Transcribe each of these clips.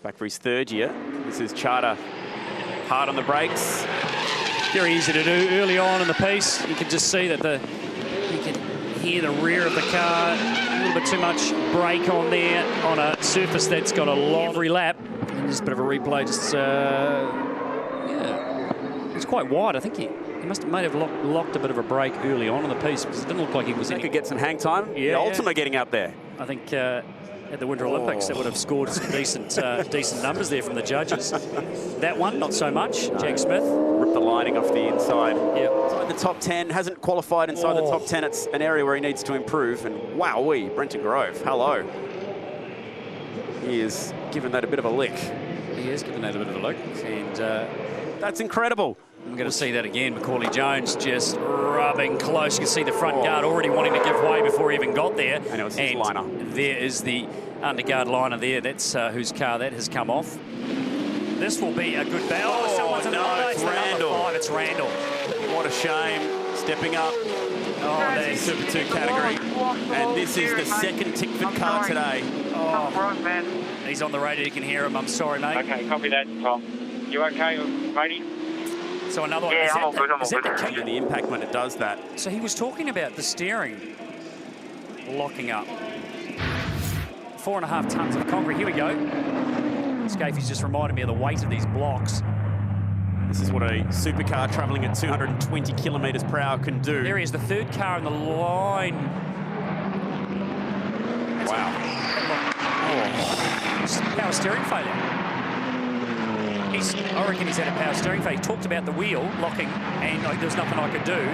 back for his third year. This is Charter, hard on the brakes. Very easy to do early on in the piece. You can just see that you can hear the rear of the car, a little bit too much brake on there on a surface that's got a lot every lap. And just a bit of a replay, just yeah, it's quite wide. I think he may have locked a bit of a brake early on in the piece because it didn't look like he was. They could get some hang time. Yeah, Ultima getting up there. I think at the Winter Olympics that would have scored some decent numbers there from the judges. That one, not so much. No. Jack Smith ripped the lining off the inside. Yep. Inside the top 10, hasn't qualified inside the top 10. It's an area where he needs to improve. And wowee, Brenton Grove, hello. He is giving that a bit of a lick. He is giving that a bit of a lick, and that's incredible. I'm going to see that again. Macaulay Jones just rubbing close. You can see the front guard already wanting to give way before he even got there. And it was his liner. There is the underguard liner there. That's whose car that has come off. This will be a good battle. Oh, someone's in the it's Randall. Number 5. It's Randall. What a shame. Stepping up. Oh, that's Super 2 category. And this is the second Tickford car today. Oh, he's on the radio. You can hear him. I'm sorry, mate. Okay, copy that, Tom. You okay, matey? So another one. Yeah, I'm all good. The impact when it does that. So he was talking about the steering locking up. 4.5 tons of concrete. Here we go. Scafey's just reminded me of the weight of these blocks. This is what a supercar travelling at 220 kilometres per hour can do. There he is, the third car in the line. Wow. Power steering failure. I reckon he's had a power steering failure. He talked about the wheel locking and there was nothing I could do.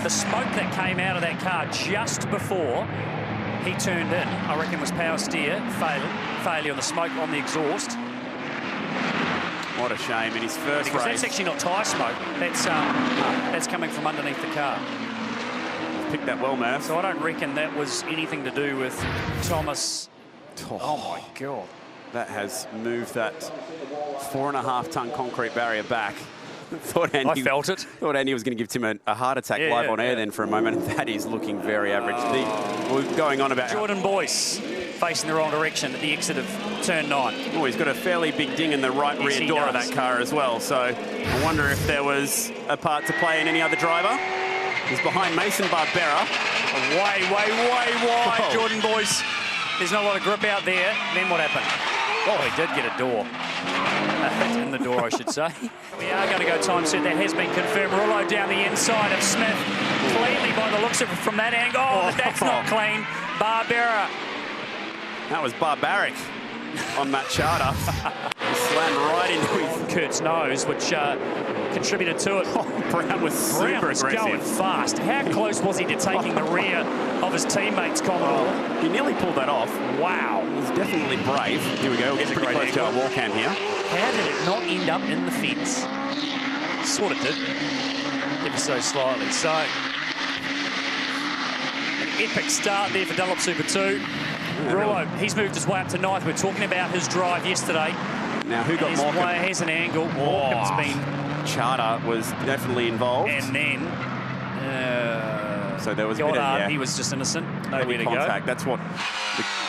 The smoke that came out of that car just before he turned in, I reckon was power steer failure on the smoke on the exhaust. What a shame in his first because race. That's actually not tyre smoke. That's coming from underneath the car. Picked that well, Murph. So I don't reckon that was anything to do with Thomas. Oh my God. That has moved that 4.5 ton concrete barrier back. I felt it. Thought Andy was going to give Tim a heart attack live on air then for a moment. That is looking very average. We're going on about Jordan Boyce facing the wrong direction at the exit of turn 9. Oh, he's got a fairly big ding in the right rear door of that car as well. So I wonder if there was a part to play in any other driver. He's behind Mason Barbera. Way wide. Jordan Boyce. There's not a lot of grip out there. Then what happened? Oh, he did get a door. A hit in the door, I should say. We are going to go time set. That has been confirmed. Rollo down the inside of Smith. Cleanly by the looks of it from that angle. Oh, that's not clean. Barbera. That was barbaric on Matt Charter. He slammed right into Kurt's nose, which contributed to it. Brown was super aggressive. Going fast. How close was he to taking the rear of his teammates, Commodore? He nearly pulled that off. Wow. He was definitely brave. Here we go. We'll get pretty close to our wall cam here. How did it not end up in the fence? Sort of did. Ever so slightly. So, an epic start there for Dunlop Super2. Rollo, he's moved his way up to 9th. We were talking about his drive yesterday. Now, who got Morecambe? Here's an angle. Morecambe's been... Charter was definitely involved. And then... so there was Goddard, he was just innocent. Nowhere to go.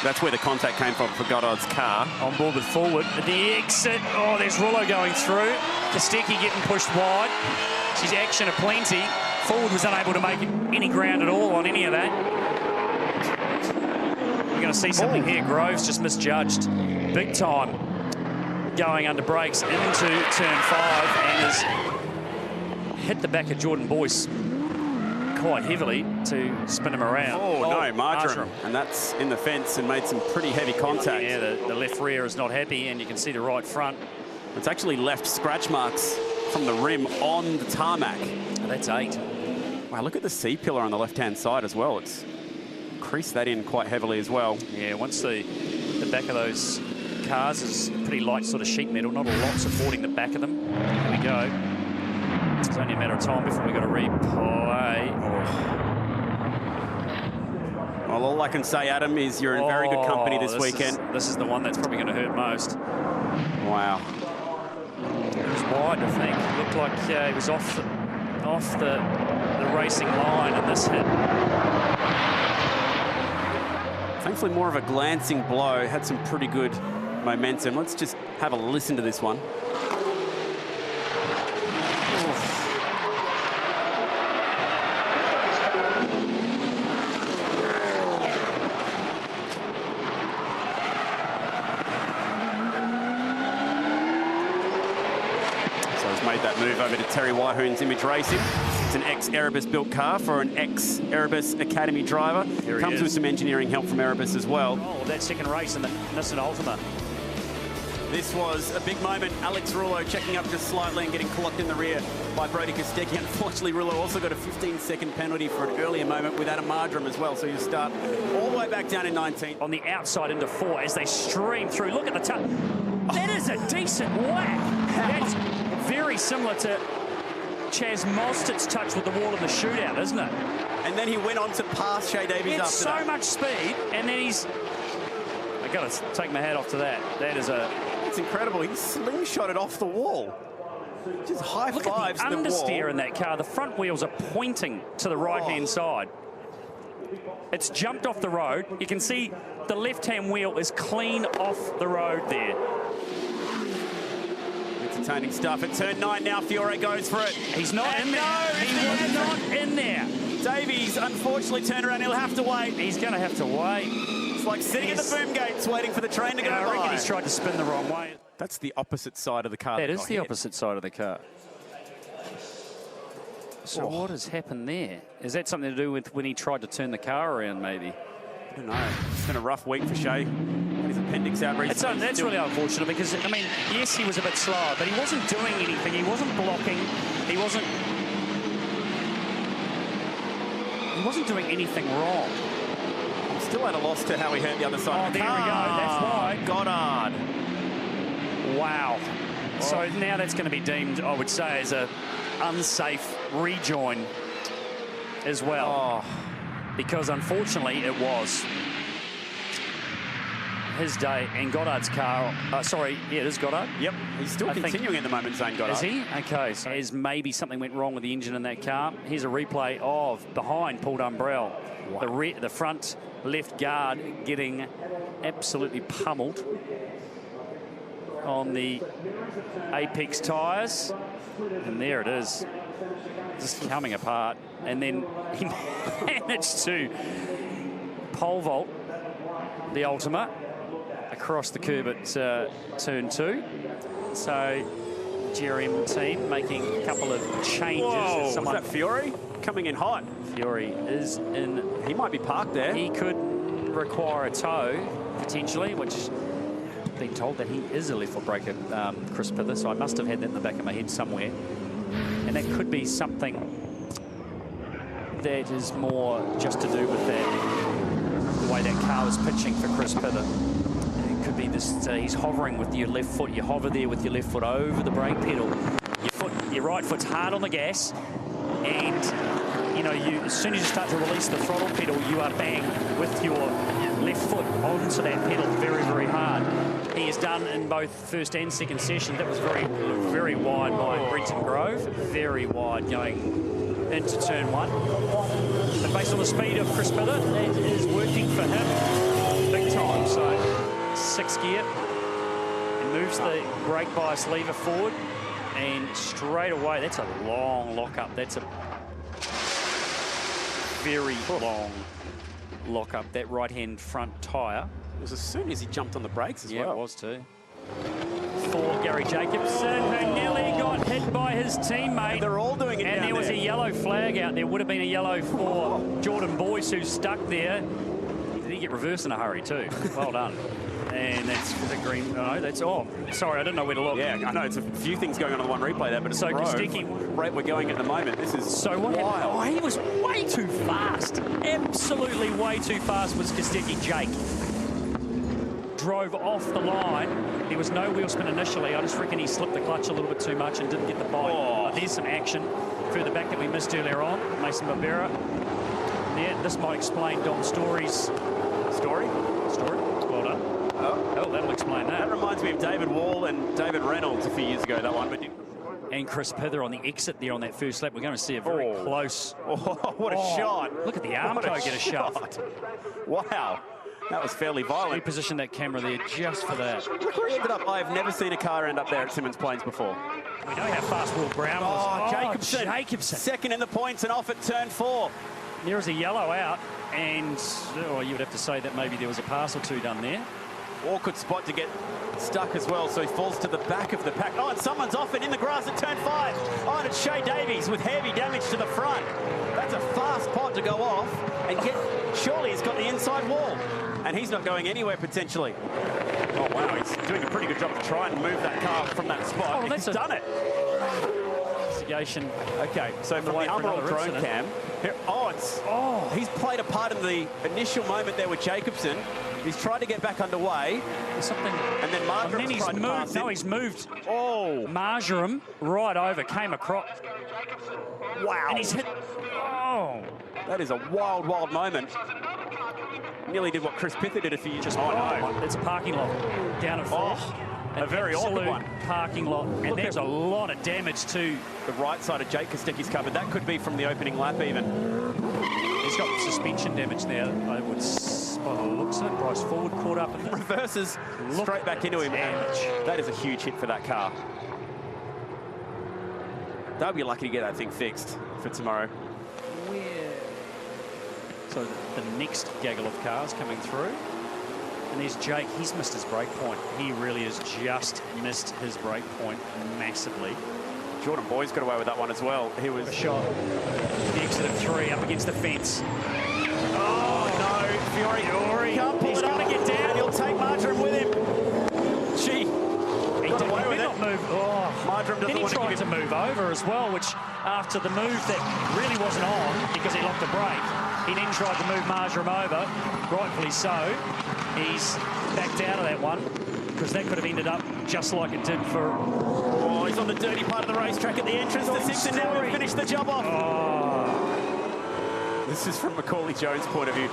That's where the contact came from for Goddard's car. On board with forward. At the exit, there's Rollo going through. Kostecki getting pushed wide. She's action aplenty. Forward was unable to make any ground at all on any of that. We're going to see something here. Groves just misjudged. Big time. Going under brakes into turn 5 and has hit the back of Jordan Boyce quite heavily to spin him around. No, Marjoram. And that's in the fence and made some pretty heavy contact. Yeah, the left rear is not happy, and you can see the right front. It's actually left scratch marks from the rim on the tarmac. That's 8. Wow, look at the C-pillar on the left-hand side as well. It's creased that in quite heavily as well. Yeah, once the back of those cars is pretty light sort of sheet metal, not a lot supporting the back of them. There we go. It's only a matter of time before we got a replay. Well, all I can say, Adam, is you're in very good company this weekend. This is the one that's probably going to hurt most. Wow. It was wide, I think. It looked like he was off the racing line, and this hit. Thankfully, more of a glancing blow. Had some pretty good momentum. Let's just have a listen to this one. Made that move over to Terry Whitehoon's Image Racing. It's an ex-Erebus built car for an ex-Erebus Academy driver. Comes with some engineering help from Erebus as well. Oh, that second race in the Nissan Altima. This was a big moment. Alex Rullo checking up just slightly and getting clocked in the rear by Brody Kostecki. Unfortunately, Rullo also got a 15-second penalty for an earlier moment with Adam Mardram as well. So you start all the way back down in 19. On the outside into 4 as they stream through. Look at the touch. That is a decent whack. That's very similar to Chaz Mostert's touch with the wall in the shootout, isn't it? And then he went on to pass Shea Davies after so that. much speed, and then he's... I got to take my hat off to that. That is a... It's incredible. He slingshotted off the wall. Just high fives Look at the wall. understeer in that car. The front wheels are pointing to the right-hand side. It's jumped off the road. You can see the left-hand wheel is clean off the road there. Entertaining stuff. At turn 9 now, Fiore goes for it. He's not in there. He was not in there. Davies, unfortunately, turned around. He'll have to wait. He's going to have to wait. It's like sitting at the boom gates waiting for the train to go by. I reckon he's tried to spin the wrong way. That's the opposite side of the car. That is the opposite side of the car. So what has happened there? Is that something to do with when he tried to turn the car around, maybe? I don't know. It's been a rough week for Shea. His appendix out recently. That's really unfortunate because, I mean, yes, he was a bit slow, but he wasn't doing anything. He wasn't blocking. He wasn't doing anything wrong. I'm still at a loss to how he hurt the other side of the car. There we go. That's why. Goddard. Wow. So now that's going to be deemed, I would say, as a unsafe rejoin as well. Because unfortunately it was his day, and Goddard's car, it is Goddard. Yep, he's still continuing at the moment, Zane Goddard. Is he? Okay, so as maybe something went wrong with the engine in that car. Here's a replay of behind Paul Dumbrell. Wow. The front left guard getting absolutely pummeled on the Apex tyres. And there it is, just coming apart. And then he managed to pole vault the Ultima across the curb at turn 2. So GRM team making a couple of changes. Whoa, was that Fiore coming in hot? Fiore is in. He might be parked there. He could require a tow potentially, which I've been told that he is a left foot breaker, Chris Pither. So I must have had that in the back of my head somewhere, and that could be something that is more just to do with that, the way that car was pitching for Chris Pither. It could be this, he's hovering with your left foot. You hover there with your left foot over the brake pedal. Your right foot's hard on the gas, and you know, as soon as you start to release the throttle pedal, you are bang with your left foot onto that pedal very, very hard. He has done in both first and second session. That was very, very wide by Brenton Grove. Very wide going into turn 1. But based on the speed of Chris Pither, it is working for him big time. So 6th gear, and moves the brake bias lever forward, and straight away, that's a long lock-up. That's a very long lock-up, that right-hand front tyre. It was as soon as he jumped on the brakes as well. Yeah, it was too. For Gary Jacobson, who nearly got hit by his teammate. They're all doing it and down there was a yellow flag out there. Would have been a yellow for Jordan Boyce, who's stuck there. Did he get reversed in a hurry too? Well done. And that's the green. No, that's sorry, I didn't know where to look. Yeah, I know it's a few things going on the one replay there, but it's so Kostecki, right, we're going at the moment. This is so what happened? Oh, he was way too fast. Absolutely way too fast was Kostecki. Jake drove off the line. There was no wheel spin initially. I just reckon he slipped the clutch a little bit too much and didn't get the bite. There's some action further back that we missed earlier on. Mason Barbera. Yeah, this might explain Dom Story's story. Well done. Oh, that'll explain that. That reminds me of David Wall and David Reynolds a few years ago, that one. But and Chris Pither on the exit there on that first lap. We're going to see a very close. What a shot. Look at the arm go get a shot. Wow. That was fairly violent. Reposition that camera there just for that. Look where he ended up. I've never seen a car end up there at Symmons Plains before. We know how fast Will Brown was. Jacobson. Second in the points and off at turn 4. There is a yellow out, and you would have to say that maybe there was a pass or two done there. Awkward spot to get stuck as well, so he falls to the back of the pack. Oh, and someone's off and in the grass at turn 5. Oh, and it's Shay Davies with heavy damage to the front. That's a fast pot to go off and get. Surely he's got the inside wall, and he's not going anywhere potentially. Oh wow, he's doing a pretty good job to try and move that car from that spot. Oh, He's done it. Investigation. Okay, so from the Umbrella drone cam. Here, he's played a part in the initial moment there with Jacobson. He's tried to get back underway. There's something. And then Marjoram tried to pass in. No, he's moved. Oh. Marjoram right over, came across. Wow. And he's hit. Oh. That is a wild, wild moment. Nearly did what Chris Pither did a few years ago. No. It's a parking lot down at Fort. A very awkward one. Parking lot. And there's a lot of damage to the right side of Jake Kostecki's covered. That could be from the opening lap even. He's got suspension damage there. I would, by the looks of it, Bryce Forward caught up. And reverses straight back into him. That is a huge hit for that car. They'll be lucky to get that thing fixed for tomorrow. So the next gaggle of cars coming through. And there's Jake. He's missed his break point. He really has just missed his break point massively. Jordan Boyd's got away with that one as well. He was a shot. The exit of 3 up against the fence. Oh no, Fiore can't pull it up and get down. He'll take Marjoram with him. He did not move. Oh, Marjoram doesn't want to give him to move over as well, which after the move that really wasn't on because he locked the brake, he then tried to move Marjoram over, rightfully so. He's backed out of that one because that could have ended up just like it did for. Oh, he's on the dirty part of the racetrack at the entrance to 6, and now we've finished the job off. Oh. This is from Macaulay Jones' point of view.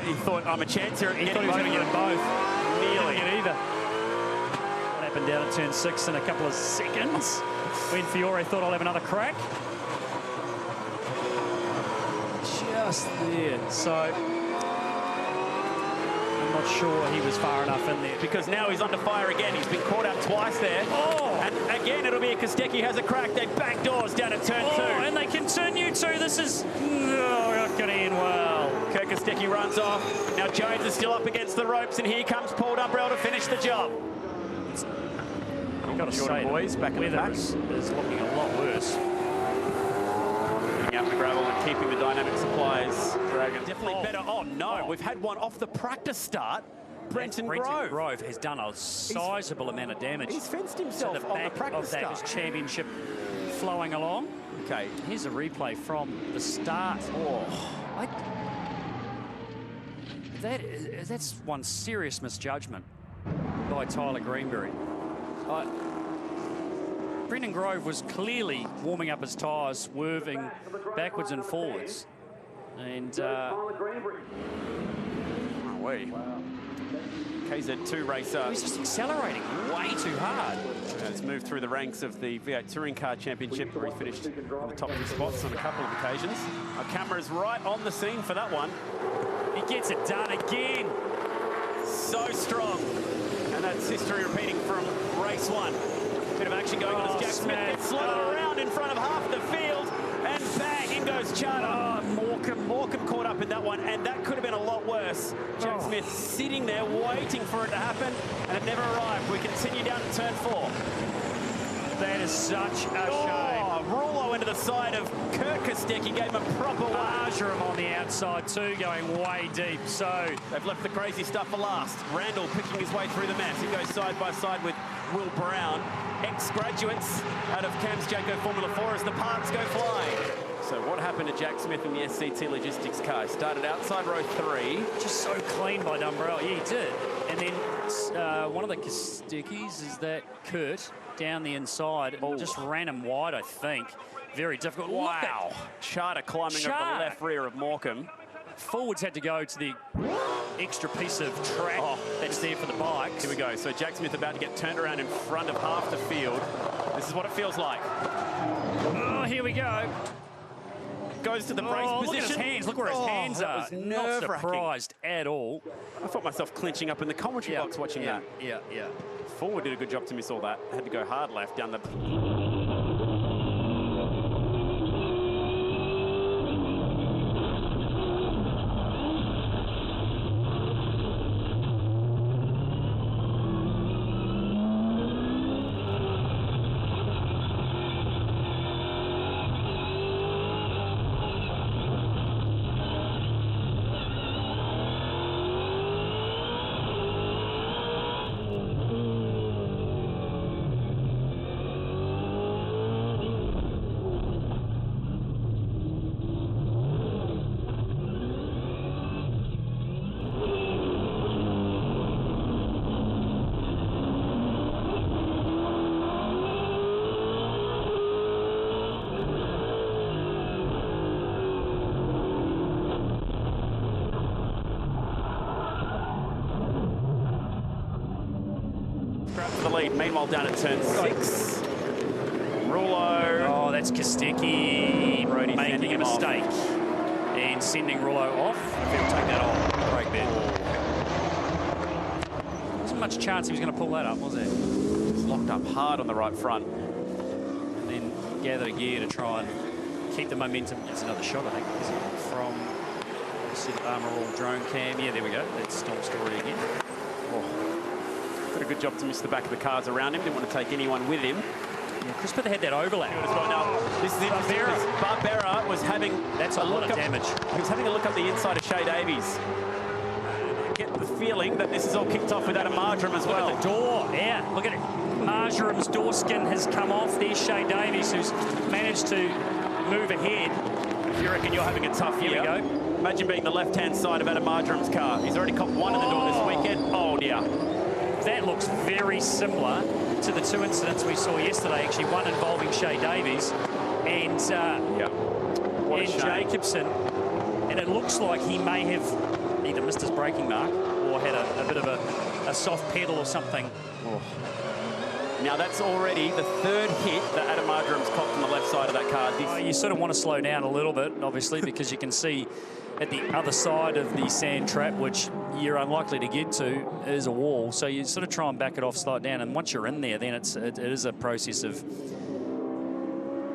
He thought, I'm a chance here. He thought he was going to get them both. Nearly. Didn't get either. What happened down at turn 6 in a couple of seconds when Fiore thought I'll have another crack. Just there. So I'm not sure he was far enough in there. Because now he's under fire again. He's been caught out twice there. Oh. And again, it'll be a Kostecki has a crack. They back doors down at turn 2. And they continue to. This is not going to end well. Kurt Kostecki runs off. Now Jones is still up against the ropes, and here comes Paul Dumbrell to finish the job. I've got to say, boys back in the pack is looking a lot worse. Getting out the gravel and keeping the dynamic supplies. Dragon definitely better. Oh no, we've had one off the practice start. Brenton Grove has done a sizable amount of damage. He's fenced himself the on the practice start. His championship flowing along. Okay, here's a replay from the start. That's one serious misjudgment by Tyler Greenberry. Brendan Grove was clearly warming up his tyres, swerving backwards and forwards. And KZ2 racer. He's just accelerating way too hard. Has moved through the ranks of the V8 Touring Car Championship, where he finished in the top 2 spots on a couple of occasions. Our camera is right on the scene for that one. He gets it done again. So strong. And that's history repeating from race 1. Bit of action going on as Jack Smith gets slotted around in front of half the field, and bang, in goes Charter. Morecambe caught up in that one, and that could have been a lot worse. Jack Smith sitting there waiting for it to happen, and it never arrived. We continue down to turn 4. That is such a shame. Rouleau into the side of Kurt Kostecki, gave him a proper Marjoram on the outside too, going way deep. So they've left the crazy stuff for last. Randall picking his way through the mess. He goes side by side with Will Brown. Ex-graduates out of Cam's Janko Formula 4 as the parts go flying. So what happened to Jack Smith in the SCT Logistics car? Started outside row 3. Just so clean by Dumbrell. Yeah, he did. And then one of the Kosteckis is that Kurt down the inside and just ran him wide, I think. Very difficult. Wow. Charter climbing over the left rear of Morecambe. Forwards had to go to the extra piece of track that's there for the bikes. Here we go. So Jack Smith about to get turned around in front of half the field. This is what it feels like. Oh, here we go. goes to the brace position. Look at his hands. Look where his hands are. Was Not surprised at all. I felt myself clenching up in the commentary box watching that. Yeah. Forward did a good job to miss all that. Had to go hard left down the... For the lead. Meanwhile, down at turn 6. Rullo. Oh, that's Kostecki Brody making a mistake and sending Rullo off. He'll take that off. Great bet. Wasn't much chance he was going to pull that up, was there? Just locked up hard on the right front. And then gather a gear to try and keep the momentum. It's another shot, I think, is it? From Armour All drone cam. Yeah, there we go. That's Tom Story again. Did a good job to miss the back of the cars around him. Didn't want to take anyone with him. Yeah, Crisper had that overlap. Now, this is interesting because Barbera was having a lot of damage. He was having a look up the inside of Shea Davies. I get the feeling that this is all kicked off with Adam Marjoram as well. Look at the door. Yeah, look at it. Marjoram's door skin has come off. There's Shea Davies, who's managed to move ahead. If you reckon you're having a tough year, here we go. Imagine being the left-hand side of Adam Marjoram's car. He's already copped one in the door this weekend. Oh, dear. That looks very similar to the two incidents we saw yesterday, actually one involving Shea Davies and Jacobson. And it looks like he may have either missed his braking mark or had a bit of a soft pedal or something. Oh. Now that's already the third hit that Adam Marjoram's copped on the left side of that car. You sort of want to slow down a little bit, obviously, because you can see at the other side of the sand trap, which you're unlikely to get to, is a wall. So you sort of try and back it off, slow it down. And once you're in there, then it is a process of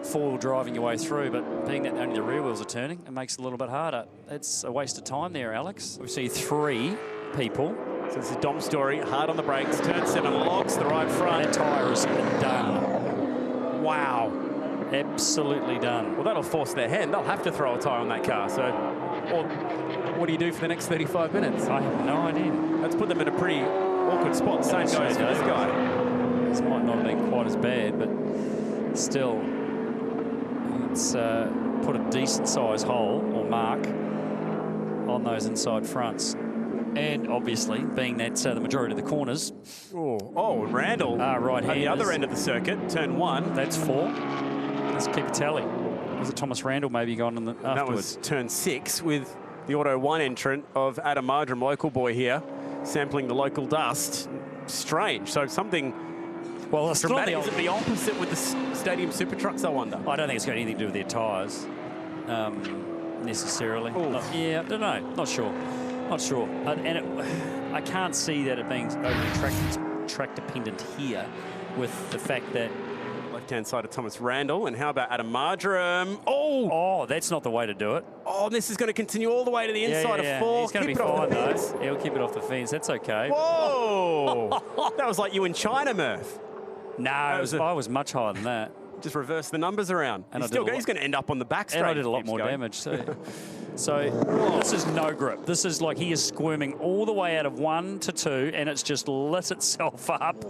four-wheel driving your way through. But being that only the rear wheels are turning, it makes it a little bit harder. It's a waste of time there, Alex. We see 3 people. So it's a Dom Story, hard on the brakes, turn 7, locks the right front. That tyre is done. Wow. Absolutely done. Well, that'll force their hand. They'll have to throw a tyre on that car. So, or what do you do for the next 35 minutes? I have no idea. Let's put them in a pretty awkward spot. Same goes for this guy. This might not have been quite as bad, but still, it's put a decent-sized hole or mark on those inside fronts. And obviously, being that the majority of the corners. Oh, Randall. Right-handers. At the other end of the circuit, turn 1. That's 4. Let's keep a tally. Was it Thomas Randall maybe gone in the afterwards? That was turn 6 with the Auto 1 entrant of Adam Marjoram, local boy here, sampling the local dust. Strange. So something dramatic. Is it the opposite with the Stadium Super Trucks, I wonder? I don't think it's got anything to do with their tyres necessarily. I don't know. Not sure. Not sure. I can't see that it being overly track dependent here with the fact that left-hand side of Thomas Randall. And how about Adam Marjoram? Oh, that's not the way to do it. Oh, this is going to continue all the way to the inside of 4. He's going to be fine, though. He'll keep it off the fence. That's okay. Whoa! That was like you in China, Murph. No, I was much higher than that. Just reverse the numbers around. And he's going to end up on the back straight. And I did a lot more damage, too. So this is no grip. This is like he is squirming all the way out of 1 to 2, and it's just lit itself up.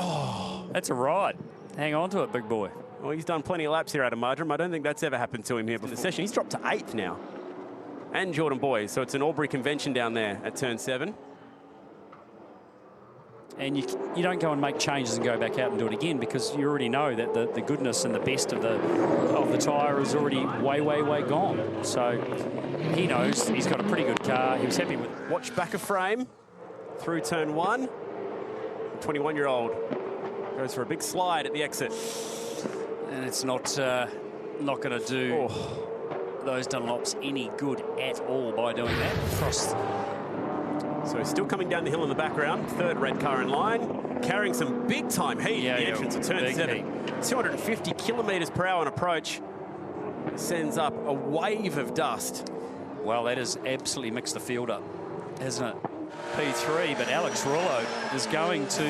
Oh, that's a ride. Hang on to it, big boy. Well, he's done plenty of laps here, Adam Marjoram. I don't think that's ever happened to him here before. In the session, he's dropped to 8th now. And Jordan Boys. So it's an Albury convention down there at turn 7. And you don't go and make changes and go back out and do it again, because you already know that the goodness and the best of the tyre is already way, way, way gone. So he knows he's got a pretty good car. He was happy with it. Watch back of frame through turn 1. 21-year-old goes for a big slide at the exit. And it's not not going to do those Dunlops any good at all by doing that. So he's still coming down the hill in the background. Third red car in line, carrying some big time heat in the entrance of turn 7. 250 kilometres per hour on approach. Sends up a wave of dust. Well, that has absolutely mixed the field up, hasn't it? P3, but Alex Rullo is going to,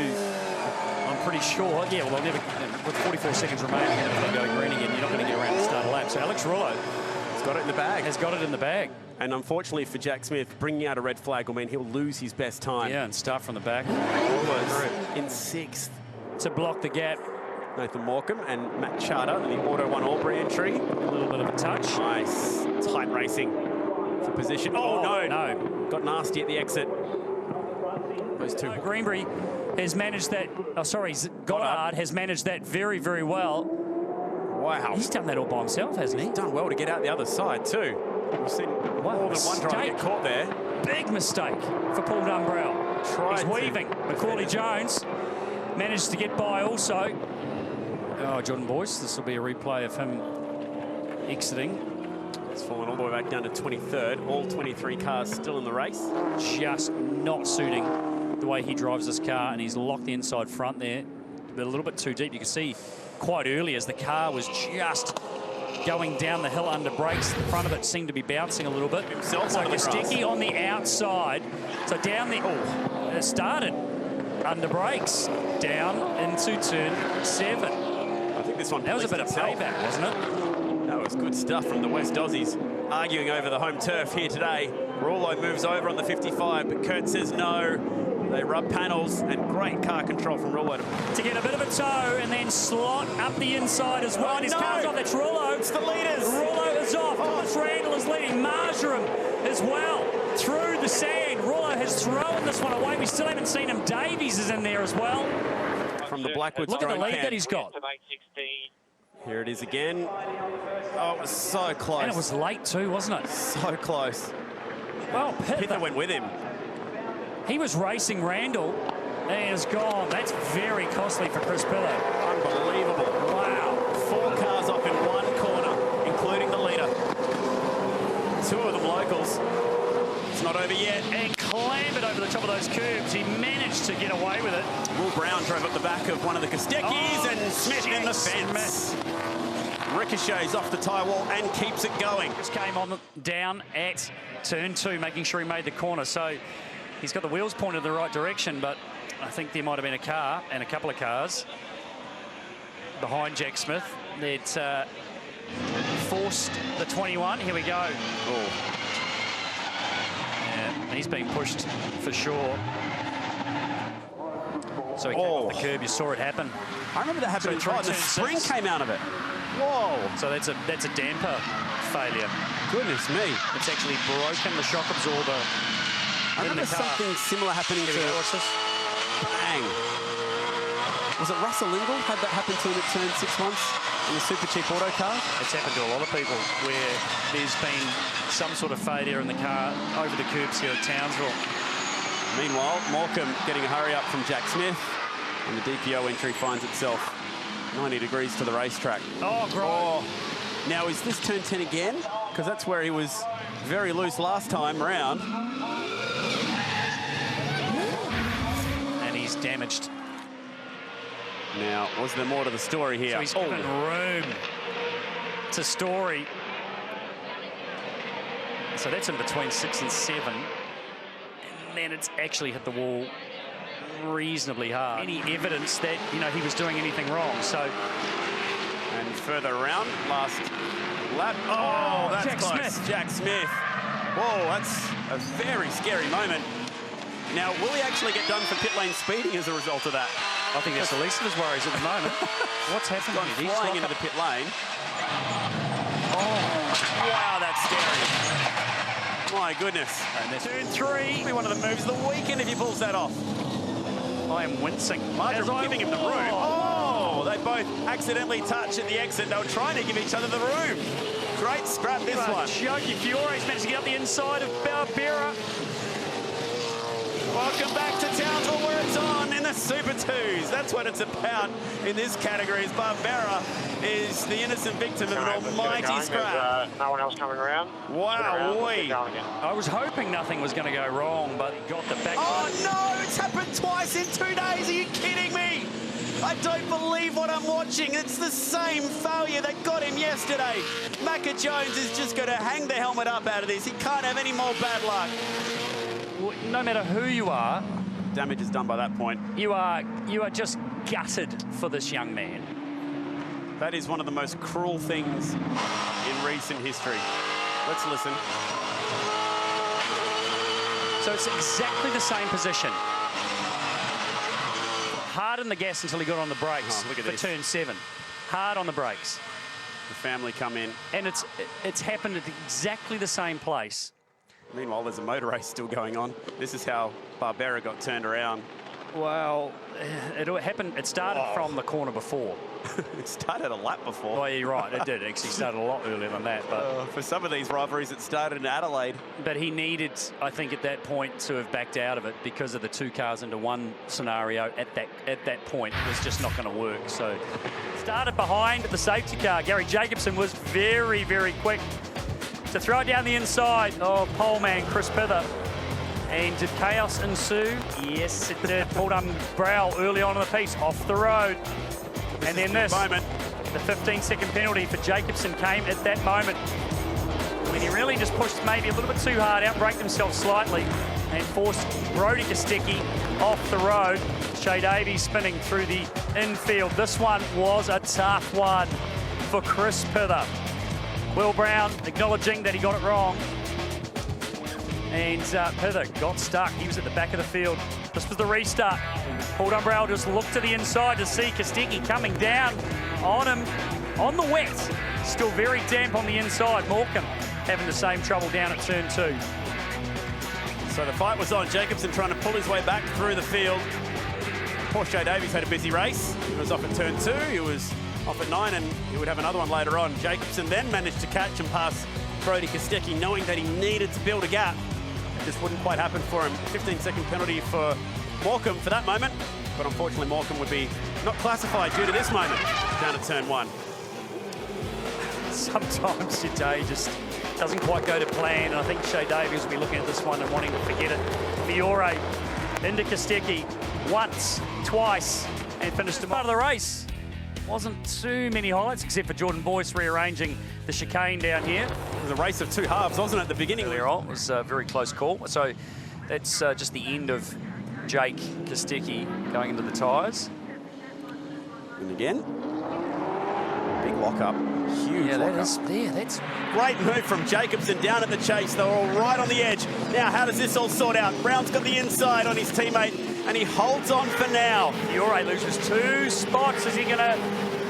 I'm pretty sure, yeah, well, they'll never, with 44 seconds remaining, they're going to go green again. You're not going to get around the start of lap. So Alex Rullo has got it in the bag. Has got it in the bag. And unfortunately for Jack Smith, bringing out a red flag will mean he'll lose his best time. Yeah, and start from the back. Rullo's in 6th. To block the gap. Nathan Morecambe and Matt Charter in the Auto 1 Albury entry. A little bit of a touch. Nice. Tight racing for position. Oh, no. Got nasty at the exit. Those two. Greenbury has managed that. Oh, sorry. Goddard has managed that very, very well. Wow. He's done that all by himself, hasn't he? He's done well to get out the other side, too. We've seen more than one driver get caught there. Big mistake for Paul Dumbrell. He's weaving. Macaulay Jones managed to get by also. Oh, Jordan Boyce, this will be a replay of him exiting. It's fallen all the way back down to 23rd. All 23 cars still in the race. Just not suiting the way he drives this car, and he's locked the inside front there. But a little bit too deep. You can see quite early as the car was just going down the hill under brakes. The front of it seemed to be bouncing a little bit. So Kostecki on the outside. So down the... it started under brakes. Down into turn 7. I think this one... That was a bit of payback, wasn't it? That was good stuff from the West Aussies. Arguing over the home turf here today. Rullo moves over on the 55, but Kurt says no. They rub panels, and great car control from Rullo to get a bit of a toe and then slot up the inside as well. His car's off. That's Rullo. It's the leaders. Rullo is off. Thomas Randall is leading. Marjoram as well through the sand. Rullo has thrown this one away. We still haven't seen him. Davies is in there as well. From the Blackwood. Look at the lead that he's got. Here it is again. Oh, it was so close. And it was late too, wasn't it? So close. Well, Pither went with him. He was racing Randall, and it's gone. That's very costly for Chris Pillow. Unbelievable. Wow. 4 cars off in one corner, including the leader. 2 of them locals. It's not over yet. And clambered over the top of those curbs. He managed to get away with it. Will Brown drove up the back of one of the Kosteckis, and Smith in the fence. Ricochets off the tyre wall and keeps it going. Just came on down at turn 2, making sure he made the corner. So he's got the wheels pointed in the right direction, but I think there might have been a car and a couple of cars behind Jack Smith that forced the 21. Here we go. Oh. Yeah, he's being pushed for sure. So he came off the curb. You saw it happen. I remember that happening. So the spring came out of it. Whoa. So that's a damper failure. Goodness me. It's actually broken the shock absorber. I remember something similar happening to... Bang. Was it Russell Lingle had that happen to him at turn 6 once in the super cheap auto car? It's happened to a lot of people where there's been some sort of failure in the car over the curbs here at Townsville. Meanwhile, Morecambe getting a hurry up from Jack Smith, and the DPO entry finds itself 90 degrees to the racetrack. Oh, great. Oh. Now, is this turn 10 again? Because that's where he was very loose last time round. And he's damaged. Now, was there more to the story here? So he's given room to Story. So that's in between 6 and 7. And then it's actually hit the wall reasonably hard. Any evidence that, you know, he was doing anything wrong, so... And further around, last lap. Oh, that's Jack close. Smith. Jack Smith. Whoa, that's a very scary moment. Now, will he actually get done for pit lane speeding as a result of that? I think that's the least of his worries at the moment. What's happened? He's flying into the pit lane. Oh, wow, that's scary. My goodness. And turn 3. Be one of the moves of the weekend if he pulls that off. I am wincing. Marjoram giving him the room. Oh, they both accidentally touch at the exit. They were trying to give each other the room. Great scrap, this one. Yogi Fiore's managed to get up the inside of Barbera. Welcome back to Townsville, where it's on in the Super 2s. That's what it's about in this category. As Barbera is the innocent victim of an almighty scrap. No one else coming around. Wow, I was hoping nothing was going to go wrong, but he got the back. Oh no, it's happened twice in 2 days. Are you kidding me? I don't believe what I'm watching. It's the same failure that got him yesterday. Macca Jones is just going to hang the helmet up out of this. He can't have any more bad luck. Well, no matter who you are, damage is done by that point. you are just gutted for this young man. That is one of the most cruel things in recent history. Let's listen. So it's exactly the same position. Hard on the gas until he got on the brakes look at for this. turn 7. Hard on the brakes. The family come in. And it's happened at exactly the same place. Meanwhile, there's a motor race still going on. This is how Barbera got turned around. Well, it happened. It started from the corner before. It started a lap before. Oh, yeah, you're right. It did actually started a lot earlier than that. But For some of these rivalries, it started in Adelaide. But he needed, I think, at that point to have backed out of it because of the 2 cars into 1 scenario. At that point, it was just not going to work. So started behind the safety car. Gary Jacobson was very, very quick to throw it down the inside. Oh, pole man Chris Pither. And did chaos ensue? Yes, it did. Pulled brow early on in the piece, off the road. And then this, moment. the 15-second penalty for Jacobson came at that moment when he really just pushed maybe a little bit too hard, outbraked himself slightly and forced Brodie Kostecki off the road. Shea Davies spinning through the infield. This one was a tough one for Chris Pither. Will Brown acknowledging that he got it wrong. And Pither got stuck. He was at the back of the field. This was the restart. Paul Dumbrell just looked to the inside to see Kostecki coming down on him on the wet. Still very damp on the inside. Morecambe having the same trouble down at turn 2. So the fight was on. Jacobson trying to pull his way back through the field. Poor Shea Davies had a busy race. He was off at turn 2. He was off at 9, and he would have another one later on. Jacobson then managed to catch and pass Brodie Kostecki, knowing that he needed to build a gap. It just wouldn't quite happen for him. 15-second penalty for Morecambe for that moment, but unfortunately Morecambe would be not classified due to this moment down at turn 1. Sometimes your day just doesn't quite go to plan, and I think Shea Davies will be looking at this one and wanting to forget it. Fiore into Kostecki once, twice, and finished him out of the race. Wasn't too many highlights except for Jordan Boyce rearranging the chicane down here. It was a race of 2 halves, wasn't it, at the beginning? Earlier on, it was a very close call. So that's just the end of Jake Kostecki going into the tyres. And again, big lock-up, huge lock-up. That's Great move from Jacobson down at the chase. They were all right on the edge. Now, how does this all sort out? Brown's got the inside on his teammate, and he holds on for now. Fiore loses 2 spots. Is he going to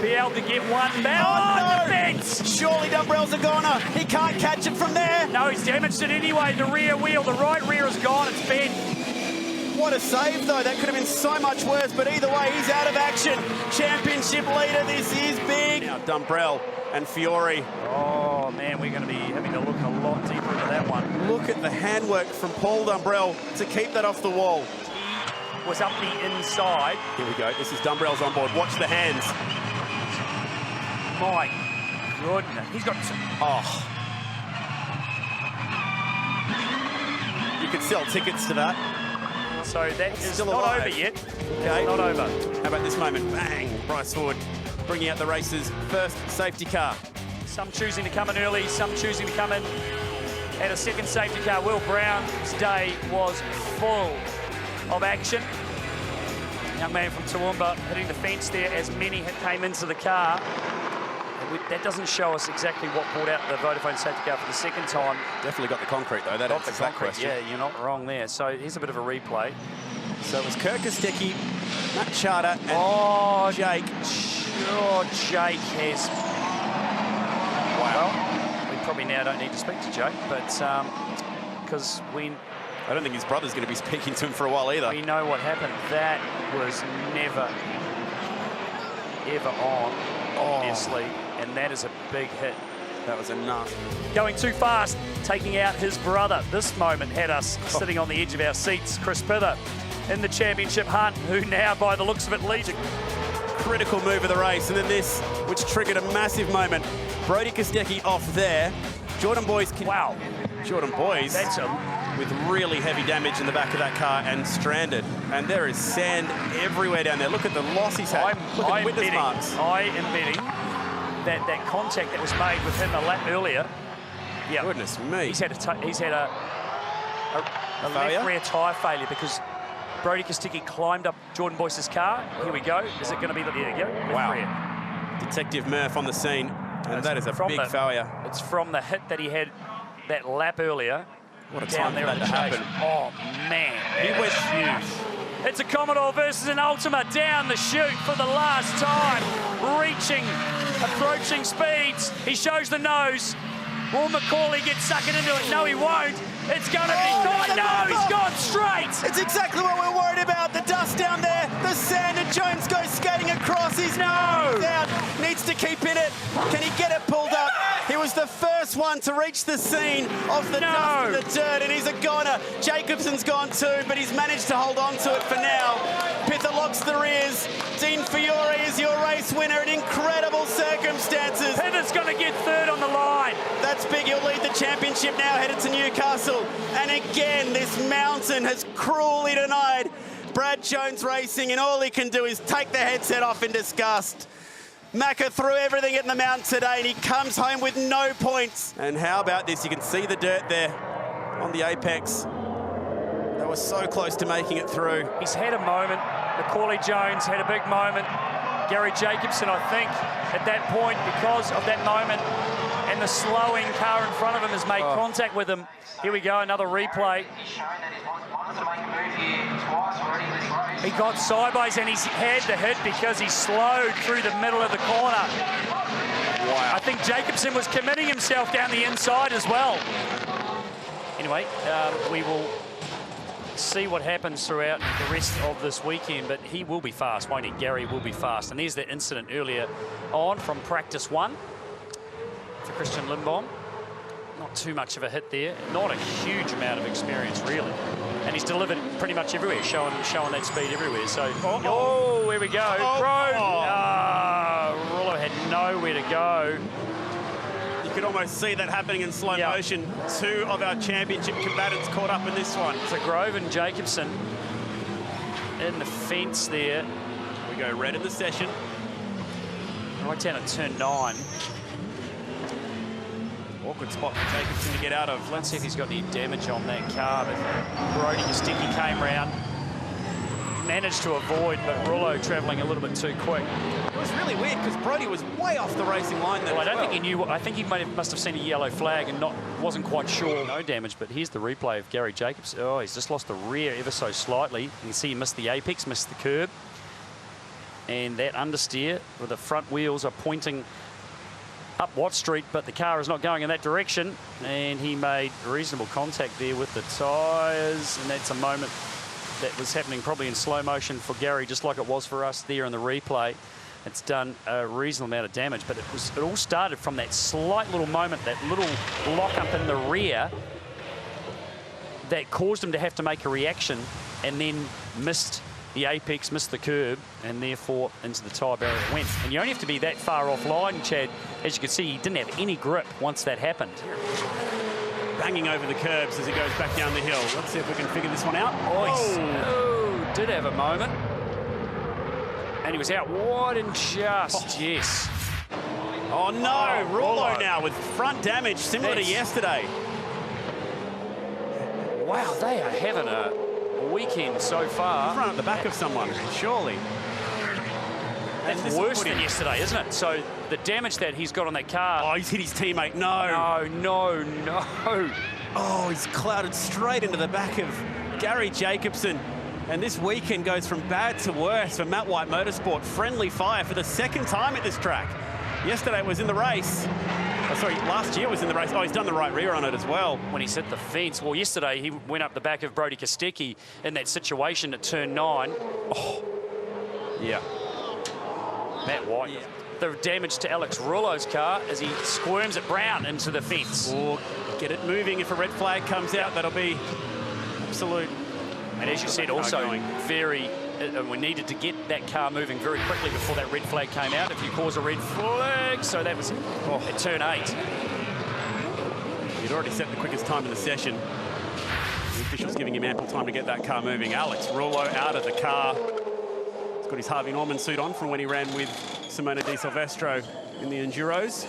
be able to get one back? Oh, no! Defense! Surely Dumbrell's a goner. He can't catch it from there. No, he's damaged it anyway. The rear wheel, the right rear is gone. It's bent. What a save, though. That could have been so much worse, but either way, he's out of action. Championship leader, this is big. Now, Dumbrell and Fiore. Oh, man, we're going to be having to look a lot deeper into that one. Look at the handwork from Paul Dumbrell to keep that off the wall. He was up the inside. Here we go. This is Dumbrell's on board. Watch the hands. My goodness. He's got some... Oh. You could sell tickets to that. So that is Still not alive. over yet. Okay. Not over. How about this moment? Bang! Bryce Ford bringing out the race's first safety car. Some choosing to come in early, some choosing to come in at a second safety car. Will Brown's day was full of action. Young man from Toowoomba hitting the fence there as many came into the car. That doesn't show us exactly what brought out the Vodafone safety car for the second time. Definitely got the concrete, though. That answers that question. Yeah, you're not wrong there. So here's a bit of a replay. So it was Kirk Kostecki, Matt Charter, and Jake. Sure, Jake has... Well, we probably now don't need to speak to Jake, but because I don't think his brother's going to be speaking to him for a while either. we know what happened. That was never, ever on, obviously, and that is a big hit. That was enough. Going too fast, taking out his brother. This moment had us sitting on the edge of our seats. Chris Pither in the championship hunt, who now, by the looks of it, leads. Critical move of the race, and then this, which triggered a massive moment. Brody Kostecki off there. Jordan Boys. Wow. Jordan Boys. That's with really heavy damage in the back of that car and stranded. And there is sand everywhere down there. Look at the loss he's had. Look at the witness marks. I am betting that contact that was made with him a lap earlier. Yeah. Goodness me. He's had a left rear tyre failure because Brody Kostecki climbed up Jordan Boyce's car. Here we go. Is it going to be the... There you go. Wow. Rear. Detective Murph on the scene. And that is a big failure. It's from the hit that he had that lap earlier. What a time for that to happen. Oh, man. He went huge. It's a Commodore versus an Ultima down the chute for the last time. Approaching speeds. He shows the nose. Will McCauley get suckered into it? No, he won't. It's going to be... No, he's gone straight. It's exactly what we're worried about. The dust down there, the sand, and Jones goes skating across. He's out. Needs to keep in it. Can he get it pulled up? He was the first one to reach the scene of the dust and the dirt, and he's a goner. Jacobson's gone too, but he's managed to hold on to it for now. Pither locks the rears. Dean Fiore is your race winner in incredible circumstances. Pither's going to get third on the line. That's big. He'll lead the championship now, headed to Newcastle. And again, this mountain has cruelly denied Brad Jones racing, and all he can do is take the headset off in disgust. Macca threw everything at the mountain today, and he comes home with no points. And how about this? You can see the dirt there on the apex. They were so close to making it through. He's had a moment. Macaulay Jones had a big moment. Gary Jacobson, I think, at that point, because of that moment and the slowing car in front of him has made contact with him. Here we go, another replay. He got sideways and he's had the hit because he slowed through the middle of the corner. Wow. I think Jacobson was committing himself down the inside as well. Anyway, we will see what happens throughout the rest of this weekend, but he will be fast, won't he? Gary will be fast. And there's the incident earlier on from practice 1 for Christian Lindbaum. Not too much of a hit there. Not a huge amount of experience, really. And he's delivered pretty much everywhere, showing that speed everywhere. So, here we go. Rullo had nowhere to go. You could almost see that happening in slow motion. Two of our championship combatants caught up in this one. So Grove and Jacobson in the fence there. We go red in the session. Right down at turn 9. Awkward spot for Jacobson to get out of. Let's see if he's got any damage on that car, but Brody Kostecki came round, managed to avoid, but Rullo travelling a little bit too quick. It was really weird because Brody was way off the racing line there. Well, I don't think he knew. I think he must have seen a yellow flag and wasn't quite sure. No damage, but here's the replay of Gary Jacobson. Oh, he's just lost the rear ever so slightly. You can see he missed the apex, missed the curb, and that understeer with the front wheels are pointing up Watt Street, but the car is not going in that direction, and he made reasonable contact there with the tyres, and that's a moment that was happening probably in slow motion for Gary, just like it was for us there in the replay. It's done a reasonable amount of damage, but it all started from that slight little moment, that little lock up in the rear that caused him to have to make a reaction, and then missed the apex, missed the curb, and therefore into the tyre barrier it went. And you only have to be that far offline, Chad. As you can see, he didn't have any grip once that happened. Banging over the curbs as he goes back down the hill. Let's see if we can figure this one out. Oh, did have a moment. And he was out wide and just, yes. Oh no, Rullo now with front damage, similar to yesterday. Wow, they are having a weekend so far. Run at the back of someone, surely. That's worse than yesterday, isn't it? So the damage that he's got on that car. Oh, he's hit his teammate. No. No. Oh, he's clouded straight into the back of Gary Jacobson. And this weekend goes from bad to worse for Matt White Motorsport. Friendly fire for the second time at this track. Yesterday was in the race. Oh, sorry, last year was in the race. Oh, he's done the right rear on it as well. When he's hit the fence. Well, yesterday he went up the back of Brody Kostecki in that situation at turn 9. Oh. Yeah. Matt White. Yeah. The damage to Alex Rullo's car as he squirms it Brown into the fence. Or get it moving. If a red flag comes out, that'll be absolute. And And as you said, also very, we needed to get that car moving very quickly before that red flag came out. If you cause a red flag, so that was at turn 8. He'd already set the quickest time in the session. The official's giving him ample time to get that car moving. Alex Rouleau out of the car. He's got his Harvey Norman suit on from when he ran with Simona Di Silvestro in the Enduros.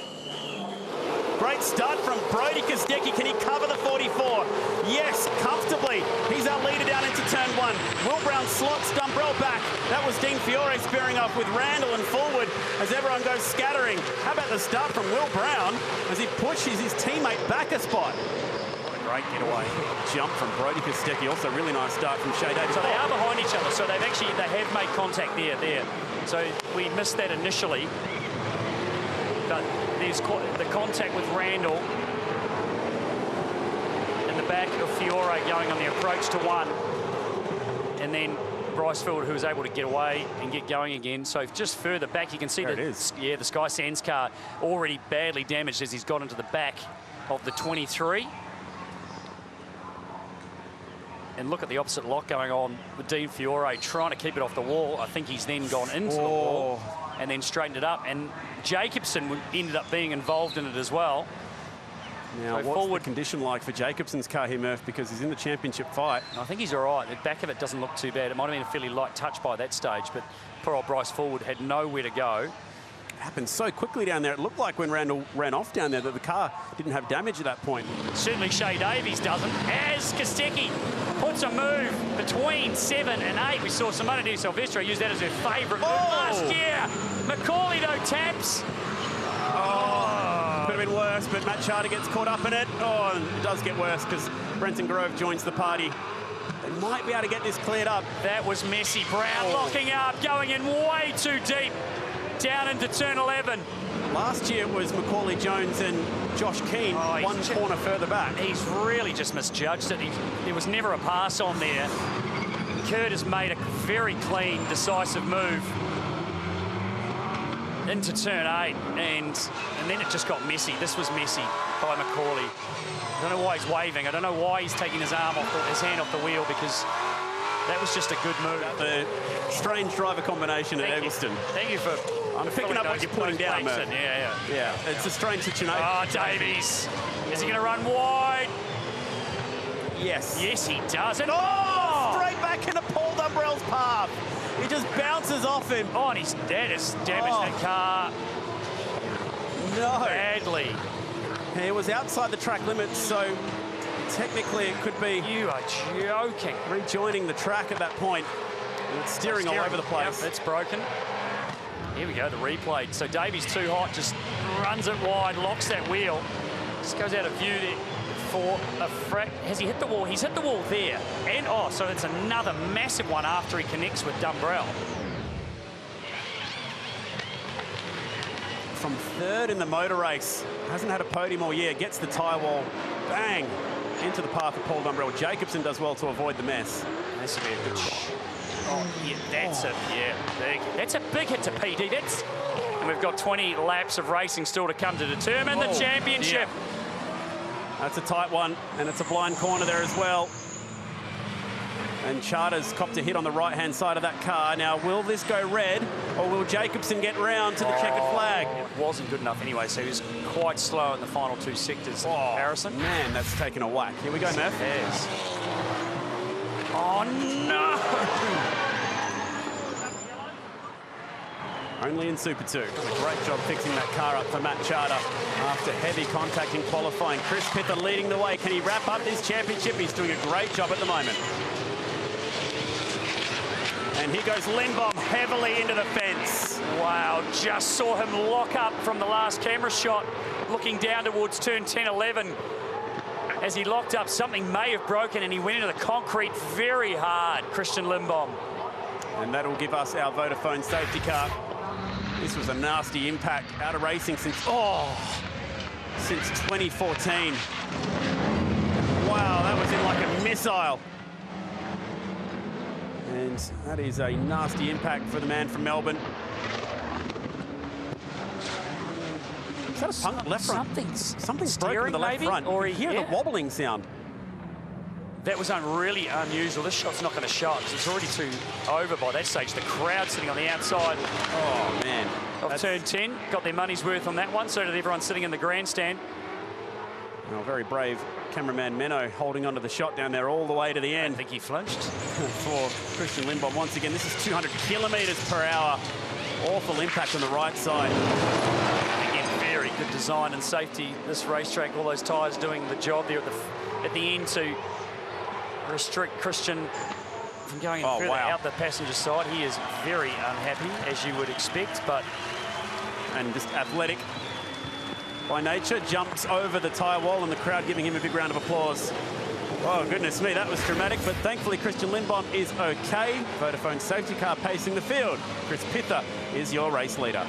Great start from Brody Kostecki. Can he cover the 44? Yes, comfortably. He's our leader down into turn 1. Will Brown slots Dumbrell back. That was Dean Fiore spearing off with Randall and forward as everyone goes scattering. How about the start from Will Brown as he pushes his teammate back a spot? What a great getaway. Jump from Brody Kostecki. Also really nice start from Shea Davis. So they are behind each other. So they have made contact there. So we missed that initially. But there's the contact with Randall in the back of Fiore going on the approach to 1. And then Bryce Field, who was able to get away and get going again. So just further back, you can see the Sky Sands car already badly damaged as he's got into the back of the 23. And look at the opposite lock going on with Dean Fiore trying to keep it off the wall. I think he's then gone into the wall and then straightened it up. And Jacobson ended up being involved in it as well. Now, so what's the condition like for Jacobson's car here, Murph? Because he's in the championship fight. I think he's all right. The back of it doesn't look too bad. It might have been a fairly light touch by that stage, but poor old Bryce Forward had nowhere to go. It happened so quickly down there. It looked like when Randall ran off down there that the car didn't have damage at that point. Certainly Shea Davies doesn't. As Kostecki puts a move between 7 and 8. We saw Simona Di Silvestro use that as her favourite move last year. Macaulay, though, taps. Could have been worse, but Matt Charter gets caught up in it. It does get worse because Brenton Grove joins the party. They might be able to get this cleared up. That was messy. Brown locking up, going in way too deep. Down into turn 11. Last year it was Macaulay Jones and Josh Keane, one corner further back. He's really just misjudged it. There was never a pass on there. Kurt has made a very clean, decisive move into turn 8, and then it just got messy. This was messy by Macaulay. I don't know why he's waving. I don't know why he's taking his hand off the wheel, because that was just a good move. The strange driver combination at Eggleston. Thank you for... I'm picking up what you're putting down, Murph. Yeah, it's a strange situation. Oh, Davies. Is he going to run wide? Yes. Yes, he does. And straight back into Paul Dumbrell's path. He just bounces off him. Oh, and that has damaged that car. No. Badly. It was outside the track limits, so technically it could be... You are joking. Rejoining the track at that point. And it's steering all over the place. Yep, it's broken. Here we go, the replay. So Davies too hot, just runs it wide, locks that wheel. Just goes out of view there for a has he hit the wall? He's hit the wall there. And so it's another massive one after he connects with Dumbrell. From 3rd in the motor race, hasn't had a podium all year, gets the tyre wall, bang, into the path of Paul Dumbrell. Jacobson does well to avoid the mess. This will be a good shot. That's a big hit to PD. And we've got 20 laps of racing still to come to determine the championship. That's a tight one, and it's a blind corner there as well. And Charter's copped a hit on the right-hand side of that car. Now, will this go red, or will Jacobson get round to the checkered flag? It wasn't good enough anyway, so he was quite slow in the final 2 sectors in comparison. Man, that's taken a whack. Here we go, Murph. Yes. Oh, no! Only in Super 2. A great job fixing that car up for Matt Charter after heavy contact in qualifying. Chris Pither leading the way. Can he wrap up this championship? He's doing a great job at the moment. And here goes Lindbaum heavily into the fence. Wow, just saw him lock up from the last camera shot, looking down towards turn 10, 11. As he locked up, something may have broken and he went into the concrete very hard, Christian Lindbaum. And that'll give us our Vodafone safety car. This was a nasty impact out of racing since 2014. Wow, that was in like a missile. And that is a nasty impact for the man from Melbourne. Is that a punk left front? Something's broken in the left front. Or you hear the wobbling sound. That was really unusual. This shot's not going to show it because it's already too over by that stage. The crowd sitting on the outside. Oh, man. Of turn 10. Got their money's worth on that one. So did everyone sitting in the grandstand. Well, very brave cameraman Menno holding onto the shot down there all the way to the end. I think he flinched. For Christian Lindblom. Once again, this is 200 kilometres per hour. Awful impact on the right side. Again, very good design and safety. This racetrack, all those tyres doing the job there at the end to restrict Christian from going further out the passenger side. He is very unhappy, as you would expect, and just athletic by nature. Jumps over the tyre wall and the crowd giving him a big round of applause. Oh, goodness me, that was dramatic, but thankfully Christian Lindblom is okay. Vodafone safety car pacing the field. Chris Pither is your race leader.